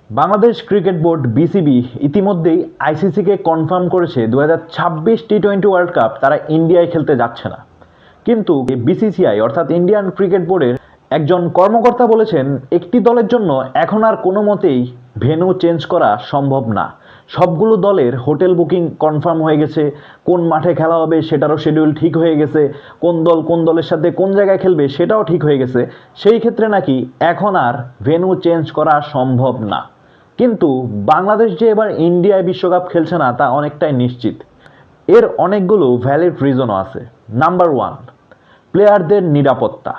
Bangladesh cricket board BCB ইতিমধ্যেই আইসিসিকে confirm করেছে 2026 টি-20 world cup তারা ইন্ডিয়ায় খেলতে যাচ্ছে না। কিন্তু বিসিসিআই অর্থাৎ ইন্ডিয়ান ক্রিকেট বোর্ডের একজন কর্মকর্তা বলেছেন একটি দলের জন্য এখন আর কোনো মতেই ভেন্যু চেঞ্জ করা সম্ভব না। সবগুলো দলের হোটেল বুকিং কনফার্ম হয়ে গেছে, কোন মাঠে খেলা হবে সেটারও শিডিউল ঠিক হয়ে গেছে, কোন দল কোন দলের সাথে কোন জায়গায় খেলবে সেটাও ঠিক হয়ে গেছে। সেই ক্ষেত্রে নাকি এখন আর ভেন্যু চেঞ্জ করা সম্ভব না। কিন্তু বাংলাদেশ যে এবার ইন্ডিয়ায় বিশ্বকাপ খেলছে না তা অনেকটাই নিশ্চিত। এর অনেকগুলো ভ্যালিড রিজনও আছে। নাম্বার 1, প্লেয়ারদের নিরাপত্তা।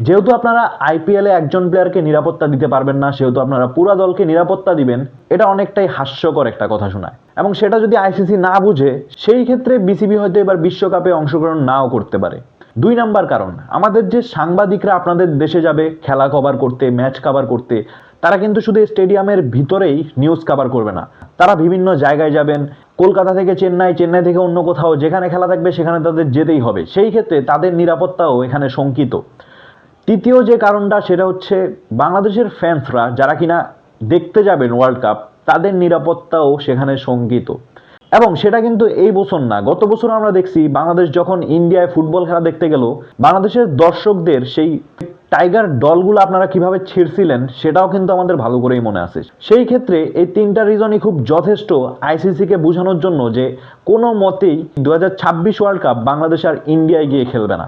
যেহেতু আপনারা আইপিএলে একজন প্লেয়ারকে নিরাপত্তা দিতে পারবেন না, সেহেতু আপনারা পুরো দলকে নিরাপত্তা দিবেন, এটা অনেকটাই হাস্যকর একটা কথা শোনায়। এবং সেটা যদি আইসিসি না বুঝে, সেই ক্ষেত্রে বিসিবি হয়তো এবার বিশ্বকাপে অংশগ্রহণ নাও করতে পারে। 2 নাম্বার কারণ, আমাদের যে সাংবাদিকরা আপনাদের দেশে যাবে খেলা কভার করতে, ম্যাচ কভার করতে, তারা কিন্তু শুধু স্টেডিয়ামের ভিতরেই নিউজ কভার করবে না, তারা বিভিন্ন জায়গায় যাবেন। কলকাতা থেকে চেন্নাই, চেন্নাই থেকে অন্য কোথাও, যেখানে খেলা থাকবে সেখানে তাদের যেতেই হবে। সেই ক্ষেত্রে তাদের নিরাপত্তাও এখানে শঙ্কিত। তৃতীয় যে কারণটা সেটা হচ্ছে বাংলাদেশের ফ্যান্সরা যারা কিনা দেখতে যাবেন ওয়ার্ল্ড কাপ, তাদের নিরাপত্তাও সেখানে শঙ্কিত। এবং সেটা কিন্তু এই বছর না, গত বছর আমরা দেখছি বাংলাদেশ যখন ইন্ডিয়ায় ফুটবল খেলা দেখতে গেল, বাংলাদেশের দর্শকদের সেই টাইগার দলগুলো আপনারা কিভাবে ছিঁড়ছিলেন সেটাও কিন্তু আমাদের ভালো করেই মনে আছে। সেই ক্ষেত্রে এই 3টা রিজনই খুব যথেষ্ট আইসিসিকে বোঝানোর জন্য যে কোনো মতেই 2026 ওয়ার্ল্ড কাপ বাংলাদেশ আর ইন্ডিয়ায় গিয়ে খেলবে না।